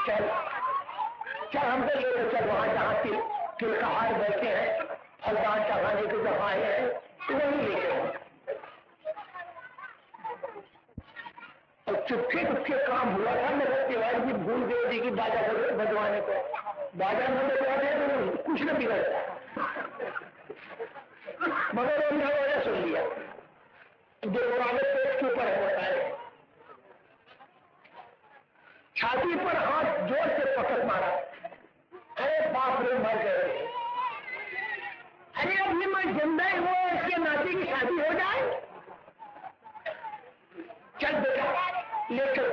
चल चल हमको ले तो चल वहां जहाँ तिलकहार बैठे हैं, फलदान चढ़ाने के जहाँ है वहीं ले चलो। और चुपके चुपके काम हुआ था, मेरे तिवारी जी भूल गए थे कि बाजा बजवाने को, बाजा न बजवाते तो कुछ न बिगड़ता, मगर उनका वजह सुन लिया। जो आगे पेट के ऊपर होता है, छाती पर हाथ जोर से पकड़ मारा, अरे बाप रे मर गए, अरे अभी मैं जिंदा ही हूँ, इसके नाती की शादी हो जाए, चल बेटा लेकर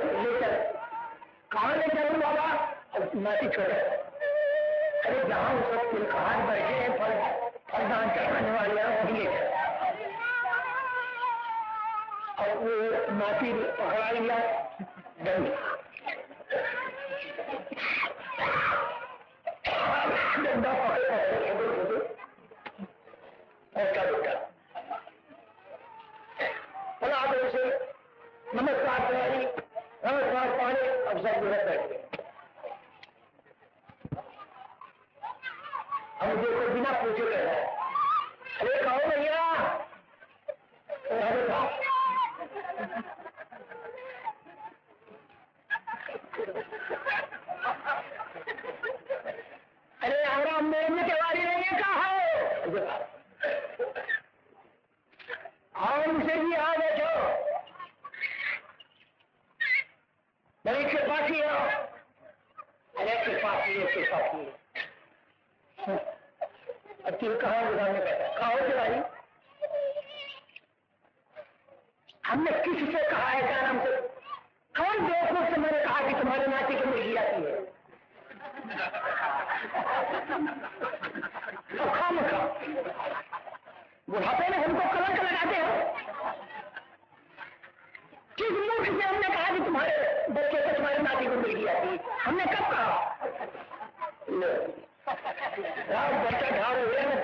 कहाँ ले चलूं बाबा, नाती छोड़े, अरे जहाँ सब तिलकहार बैठे हैं फलदान चढ़ाने वाले हैं वहीं ले चल। और वो नाती पकड़ा लिया डंडा पकड़ ऐसा बेटा बोला आप उसे नमस्कार तैयारी, नमस्कार पानी, अब सब जगह बैठ गए। हम देखो बिना पूछे रह रहे, अरे कहो भैया, अरे हमारा मेरे तैयारी नहीं है, कहा है और मुझे भी आ बैठो, मेरी कृपा की हो, अरे कृपा की अब तुम कहाँ गुजारने बैठा, कहो तिवारी हमने किसी से कहा है क्या नाम से, कौन बेवकूफ से मैंने कहा कि तुम्हारे नाती की मुर्गी आती है, तो खामखा बुढ़ापे में हमको कलंक लगाते हो, किस मूर्ख से हमने कहा कि तुम्हारे बच्चे को तुम्हारी नाती को मुर्गी आती है, हमने कब कहा, बच्चा ढाल हो गया ना,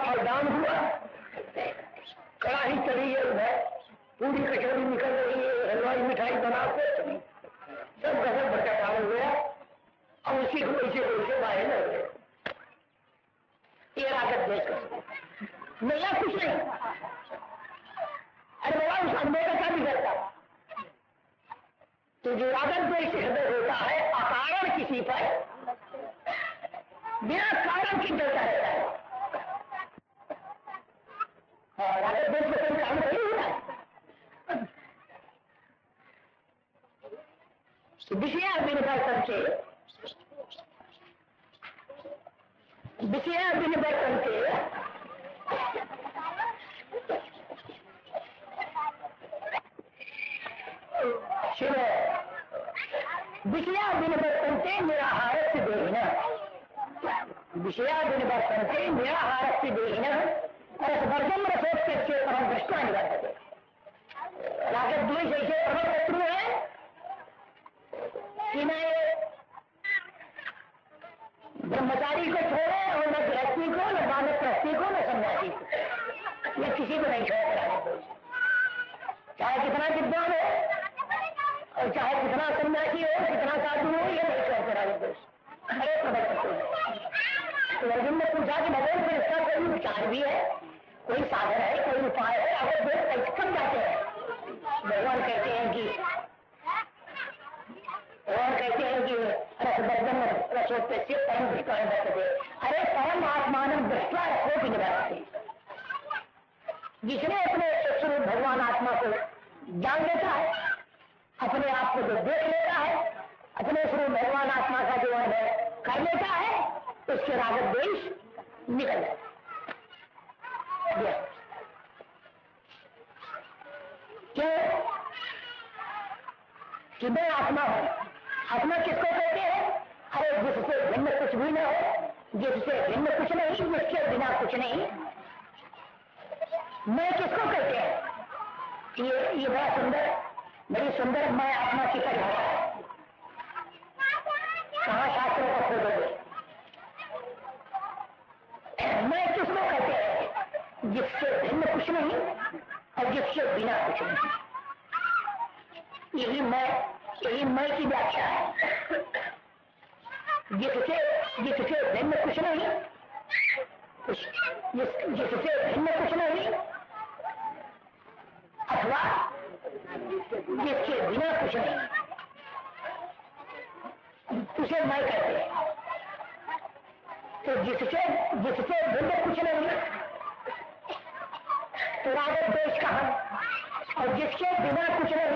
फलदान हुआ, कड़ाही चली है उधर, पूरी कचौरी निकल रही है, हलवाई मिठाई बना के सब गजब बच्चा ढाल हो गया, और उसी को वैसे बाहर न हो गए, ये लागत देख मिला कुछ नहीं, अरे बाबा उस अंधे का क्या बिगड़ता, तो जो रागत द्वेष हृदय होता है अकारण किसी पर बिना कारण की चलता रहता है, रागत द्वेष का कोई कारण नहीं होता है, विषया विनिवर्तन से विषया विनिवर्तन से विषया विनिवर्तन से निराहार से देखना, विषया विनिवर्तन से निराहार से देखना, रसवर्जन रसोत्य से परम दृष्टा निवर्तते, रागत द्वेष ऐसे प्रबल शत्रु है कि न ब्रह्मचारी को छोड़े और न गृहस्थी को, न वानप्रस्थी को, न सन्यासी को, ये किसी को नहीं छोड़े रागत द्वेष, चाहे कितना विद्वान हो और चाहे कितना सन्यासी हो, कितना साधु हो, ये नहीं छोड़ते रागत द्वेष, अरे प्रबल शत्रु है। तो अर्जुन ने पूछा कि भगवान फिर इसका कोई विचार भी है, कोई साधन है, कोई उपाय है, रागत द्वेष कैसे कम जाते हैं, भगवान कहते हैं कि रसवर्जन रसोत्य से परम दृष्टा निवर्तते, अरे परम आत्मान दृष्टा रसो की निवर्तते, जिसने अपने स्वरूप भगवान आत्मा को जान लेता है, अपने आप को जो देख लेता है, अपने स्वरूप भगवान आत्मा का जो है कर लेता है, उसके रागत द्वेष निकल जाता है। क्यों कि मैं आत्मा हूं, आत्मा किसको कहते हैं, अरे जिससे भिन्न कुछ भी न हो, जिससे भिन्न कुछ नहीं, जिसके बिना कुछ नहीं, मैं किसको कहते हैं, ये बड़ा सुंदर, बड़ी सुंदर मैं आत्मा की परिभाषा है, कहाँ शास्त्रों का खोजोगे, मैं किसको कहते हैं, जिससे भिन्न कुछ नहीं और जिससे बिना कुछ नहीं, यही मैं, यही यही मैं की व्याख्या है। जिससे जिससे भिन्न कुछ नहीं, जिससे भिन्न कुछ नहीं, अथवा जिसके बिना कुछ नहीं, उसे मैं कहते हैं। तो जिससे जिससे भिन्न कुछ नहीं तो रागत द्वेष कहाँ, और जिसके बिना कुछ नहीं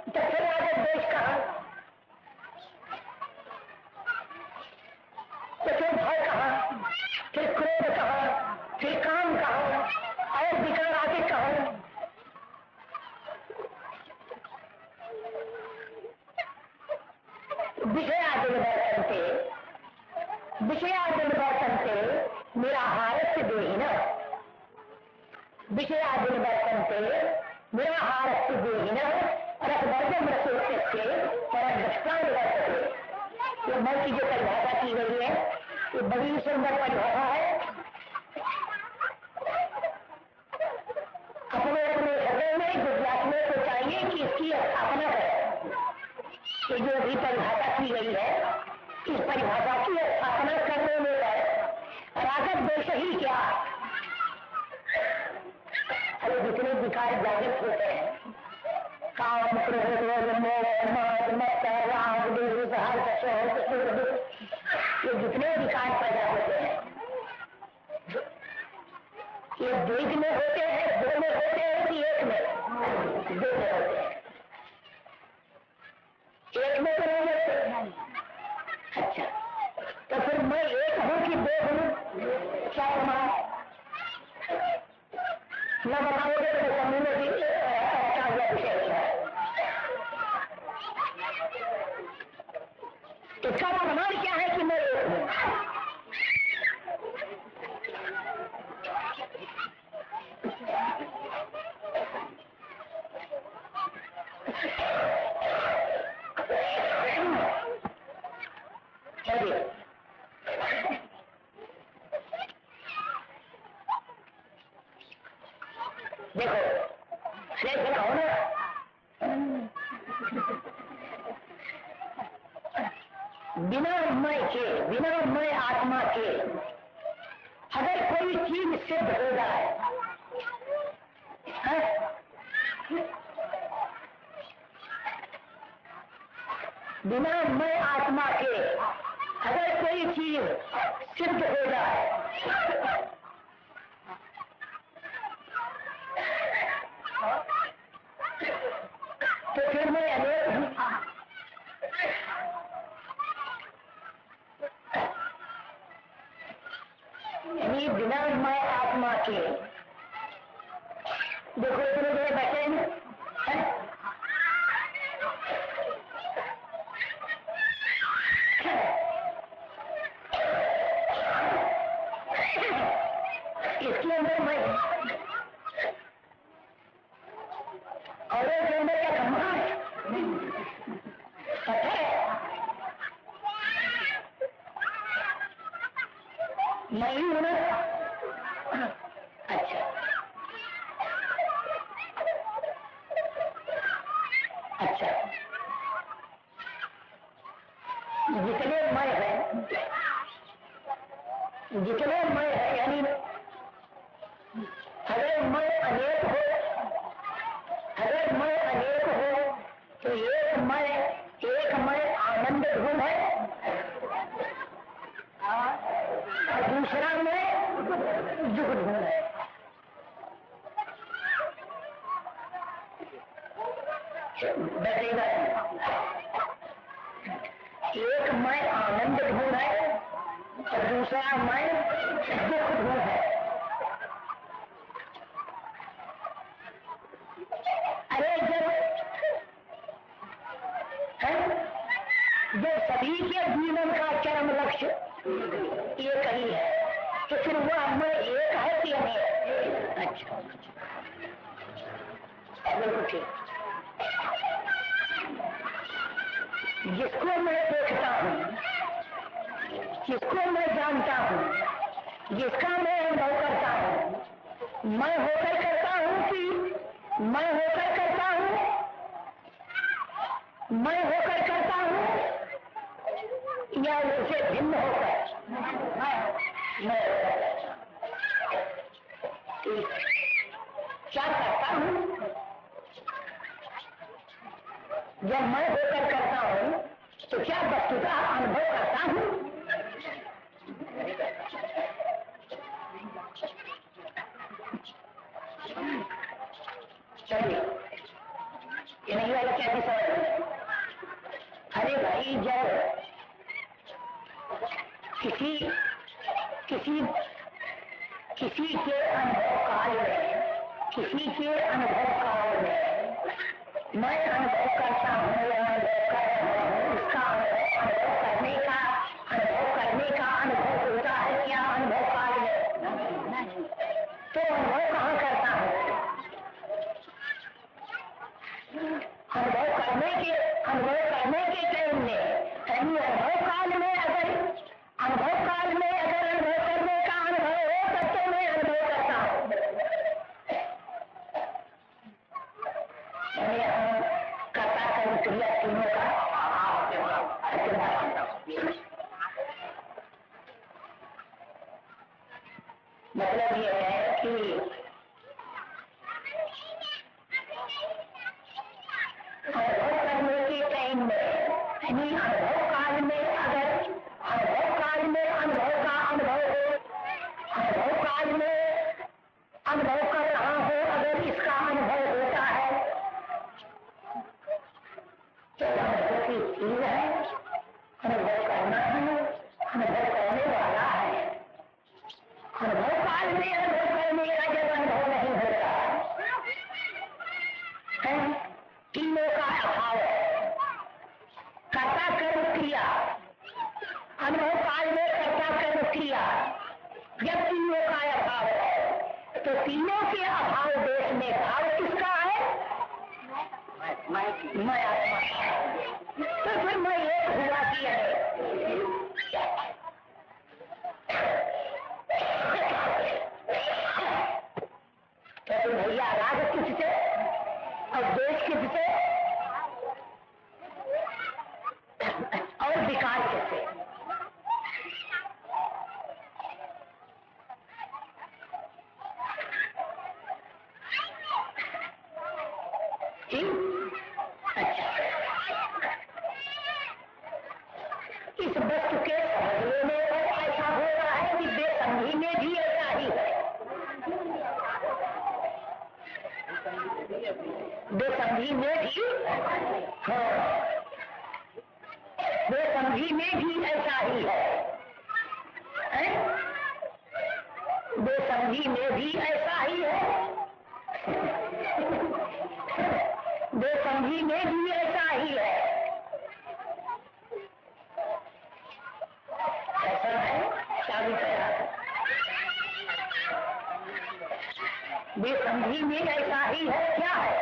तो फिर रागत द्वेष कहाँ, तो फिर भय कहाँ, फिर क्रोध कहाँ, फिर काम कहाँ, और विकार आगे कहाँ। विषयादिन वर्तन्ते निराहारस्य देहिन, विषयादिन वर्तन्ते निराहारस्य देहिन रसवर्जम रसोच्यस्य परद्रष्टान वर्तते। ये मन की जो परिभाषा की गई है ये बड़ी सुंदर परिभाषा है। अपने अपने हृदय में जिज्ञासुओं को चाहिए कि इसकी स्थापना करें। ये जो भी परिभाषा की गई है इस परिभाषा की स्थापना करने में रागत द्वेष ही क्या, अरे जितने विकार जागृत होते हैं, काम क्रोध मोह मद मत राग द्वेष हर्ष शोक, ये जितने विकार पैदा होते हैं ये द्वैत में होते हैं, दो में होते हैं कि एक में, दो में होते हैं, एक में तो नहीं होते। अच्छा, तो फिर मैं एक हूं कि दो हूं, क्या प्रमाण? न बताओगे तो समझ में भी क्या हुआ विषय है। इसका प्रमाण क्या है कि मैं एक हूं? देखो शेष हो ना, बिना मैं के, बिना मैं आत्मा के अगर कोई चीज सिद्ध हो जाए, बिना मैं आत्मा के अगर कोई चीज सिद्ध हो जाए तो फिर मैं अनेक हूं। यानी बिना मैं आत्मा के, देखो इतने बड़े बैठे हैं, इसके अंदर मैं और एक अंदर क्या खम्भा है, मैं ही हूं ना। अच्छा अच्छा, जितने मैं है, जितने मैं है, यानी अगर मैं अनेक हो, अगर मैं अनेक हो तो एक मैं आनंद धूम है और दूसरा मैं दुख धूम है। बैठेगा, एक मैं आनंद धूम है और दूसरा मैं दुख धूम है। अरे जब सभी के जीवन का चरम लक्ष्य एक ही है तो फिर वह मैं एक है कि अनेक? अच्छा बिल्कुल ठीक। जिसको मैं देखता हूं, जिसको मैं जानता हूं, जिसका मैं अनुभव करता हूं, मैं होकर करता हूं कि मैं होकर करता हूं? मैं होकर करता हूँ या उससे भिन्न होकर? मैं होकर क्या करता हूँ? जब मैं होकर करता हूँ तो क्या वस्तुतः अनुभव करता हूँ? चलिए ये नहीं वाली क्या समझ? अरे भाई जब किसी किसी किसी के अनुभव काल में मैं अनुभव करता हूँ या अनुभव कर रहा हूँ, उसका अनुभव करने का अनुभव होता है क्या अनुभव काल में? तो अनुभव कहाँ करता हूँ? अनुभव करने के टाइम में अनुभव काल में अगर अनुभव करने का अनुभव हो तब तो मैं अनुभव करता हूँ। कर्ता कर्म क्रिया तीनों का मतलब ये है कि अनुभव करने के टाइम में अनुभव काल में अगर अनुभव काल में अनुभव का अनुभव हो, अनुभव काल में अनुभव कर रहा हो, अगर इसका अनुभव होता है तो अनुभव की चीज है, अनुभव करना है, अनुभव करने वाला है। अनुभव काल में अनुभव करने का जब अनुभव नहीं होता है, तीनों का अभाव है। कर्ता कर्म क्रिया अनुभव काल में कर्ता कर्म क्रिया जब तीनों का अभाव है तो तीनों के अभाव देश में भाव किसका है? मैं आत्मा। तो फिर मैं एक हुआ कि तो भैया राग किससे और देश किससे और विकार किससे? इस वस्तु के समझने में ऐसा हो रहा है कि बेसमझी में भी ऐसा ही है। बेसमझी में भी बेसमझी में भी ऐसा ही है। बेसमझी में भी ऐसा ही है। बेसमझी में भी ऐसा ही है। ऐसा है क्या भी बेसमझी में ऐसा ही है। क्या है?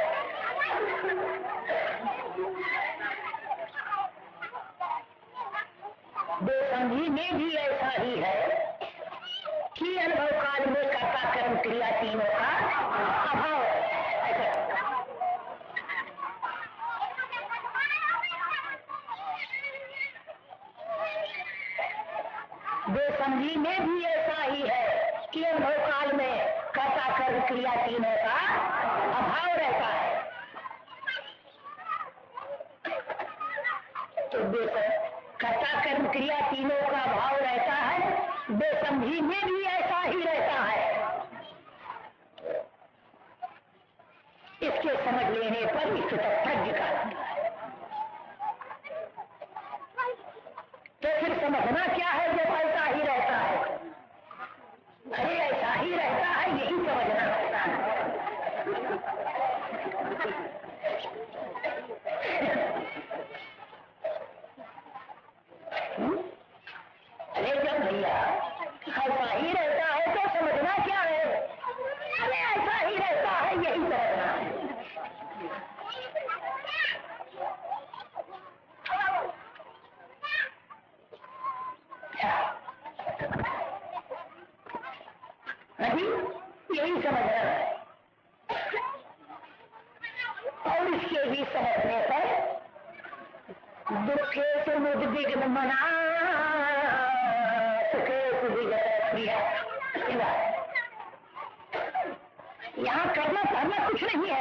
बेसमझी में भी ऐसा ही है कि अनुभव काल में कर्ता कर्म क्रिया तीनों का अभाव है। बेसमझी में भी ऐसा ही है कि अनुभव काल में कर्ता कर्म क्रिया तीनों का अभाव रहता है। तो कर्ता कर्म क्रिया तीनों का भाव रहता है, बेसमझी में भी ऐसा ही रहता है। इसके समझ लेने पर स्थितप्रज्ञ का तो फिर समझना क्या है जब ऐसा ही रहता है? अरे ऐसा ही रहता है, यही समझना रहता है। अरे जब भैया ऐसा ही रहता है तो समझना क्या है? अरे ऐसा ही रहता है, यही समझना है। दुखे समुद्विग्न मना सुखे सुविगत प्रिया। यहाँ करना करना कुछ नहीं है,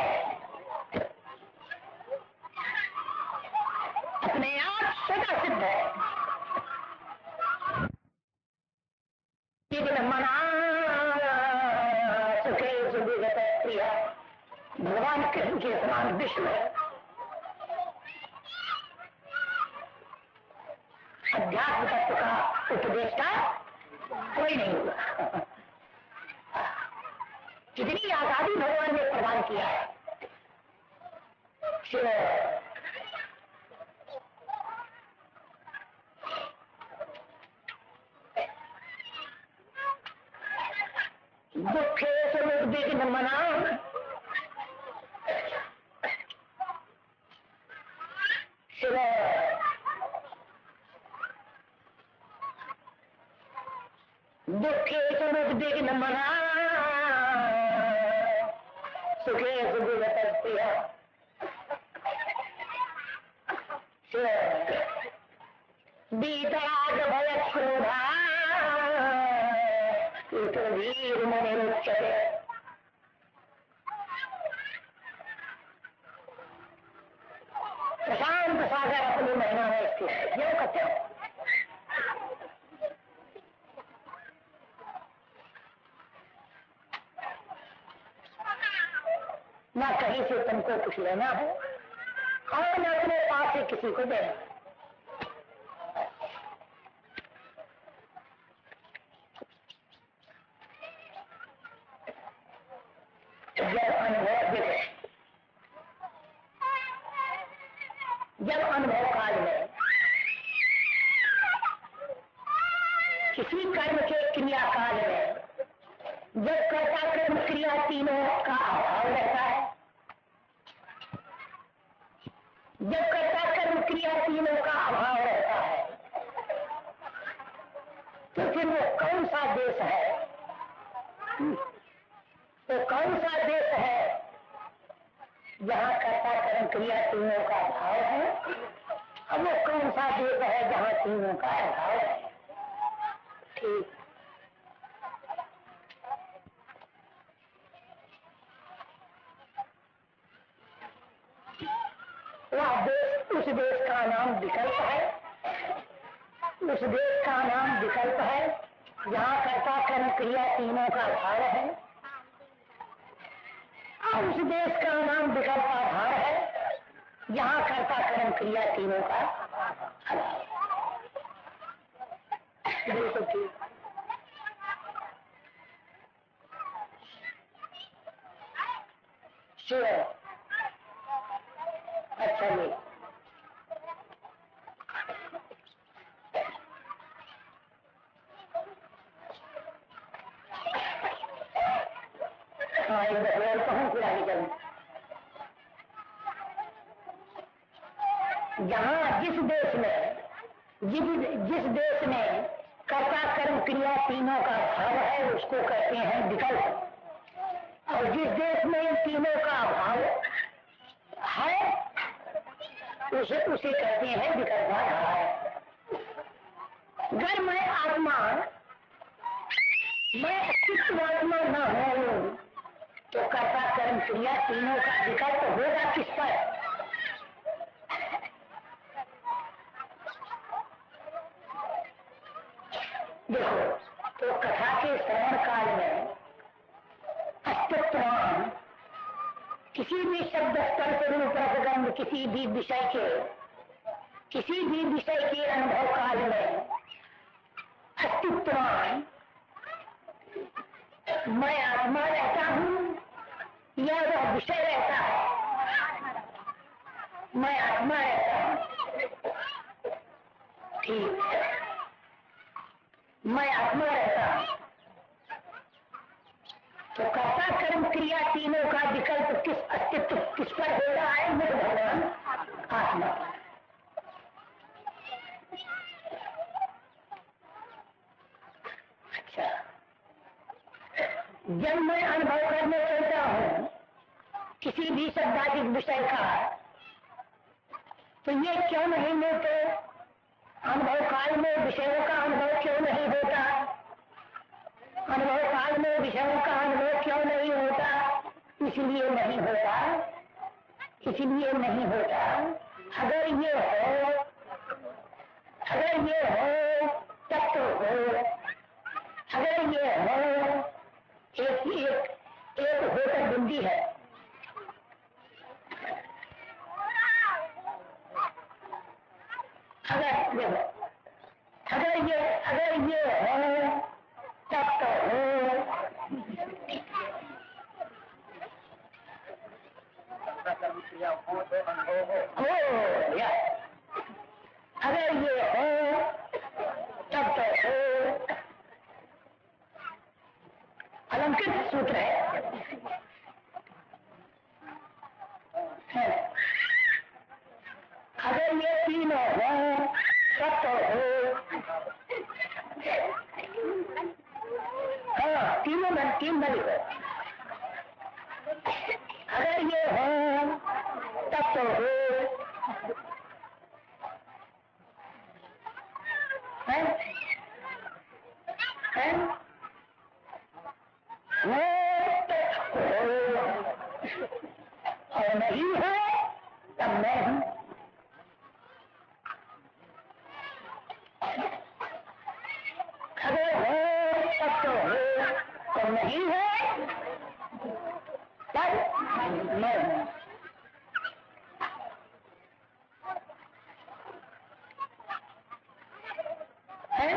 अपने आप सदा सिद्ध है। मना सुखे सुविगत प्रिया। भगवान कृष्ण के समान विश्व है। अध्यात्म तत्व का उपदेष्टा कोई नहीं हुआ। कितनी आजादी भगवान ने प्रदान किया है। दुखे समुद्विग्न मना शिव दुखे समुद्विग्न मना सुखे सुविगत प्रिया। बीतराग भय क्रोधा वीर मनिरुच्यते। प्रशांत सागर अपनी महिमा में स्थित है। क्यों कहते हो? ना कहीं से तुमको कुछ लेना है और न अपने पास से किसी को देना। जब अनुभव काल में किसी कर्म के क्रिया काल में जब कर्ता कर्म क्रिया तीनों का अभाव रहता है, जब कर्ता कर्म क्रिया तीनों का अभाव रहता है, तो फिर वो कौन सा देश है? तो कौन सा देश है जहाँ कर्ता कर्म क्रिया तीनों का अभाव है? अब वो कौन सा देश है जहाँ तीनों का अभाव है? ठीक, वह देश, उस देश का नाम विकल्प है। उस देश का नाम विकल्प है जहाँ कर्ता कर्म क्रिया तीनों का अभाव है। और उस देश का नाम विकल्प आधार है जहाँ कर्ता कर्म क्रिया तीनों का अभाव है। बिल्कुल ठीक। श्योर। अच्छा जी, हाँ एक दफा कहूँ फिर आगे चलूँ। जहाँ जिस देश में कर्ता कर्म क्रिया तीनों का अभाव है उसको कहते हैं विकल्प, और जिस देश में इन तीनों का अभाव है उसे कहते हैं विकल्पाधार। अगर मैं आत्मा, मैं अस्तित्वात्मा न हूं तो कर्ता कर्म क्रिया तीनों का विकल्प होगा किस पर? देखो, तो कथा के श्रवण काल में अस्तित्वान किसी भी शब्द स्तर से रूप रसगंध किसी भी विषय के अनुभव काल में अस्तित्वान मैं आत्मा रहता हूँ या वह विषय रहता है? मैं आत्मा रहता हूँ। ठीक, मैं आत्मा रहता हूँ। तो कर्ता कर्म क्रिया तीनों का विकल्प किस अस्तित्व किस पर हो रहा है? मुझ भगवान आत्मा। अच्छा, जब मैं अनुभव करने चलता हूँ किसी भी शब्दाधिक विषय का, तो ये क्यों नहीं मिलते? अनुभव काल में विषयों का अनुभव क्यों नहीं होता? अनुभव काल में विषयों का अनुभव क्यों नहीं होता? इसलिए नहीं होता, इसलिए नहीं होता। अगर ये हो, अगर ये हो तत्व हो, अगर ये हो, एक एक एक होकर बिंदी है, अगर ये हो, अगर ये हो तत्व हो, या अगर ये हो तब तो हो। अलंकृत सूत्र है, अगर ये तीनों हो तब तो हो। हाँ, तीनों में तीन बड़ी हो, अगर ये हो तब तो हो। है? है? वो तक हो और नहीं है तब मैं हूं। अगर हो तब तो हो, तो नहीं है तब मैं हूं। है?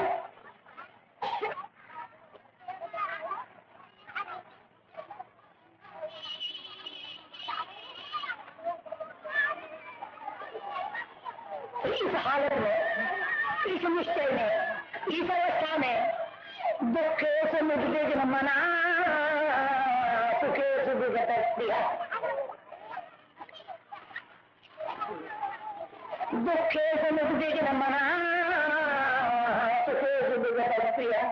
इस हालत में, इस निश्चय में, इस अवस्था में दुखे से मुद्दे मना सुखे से विगत प्रिया, दुखे से मुद्दे मना सुखे से विगत प्रिया।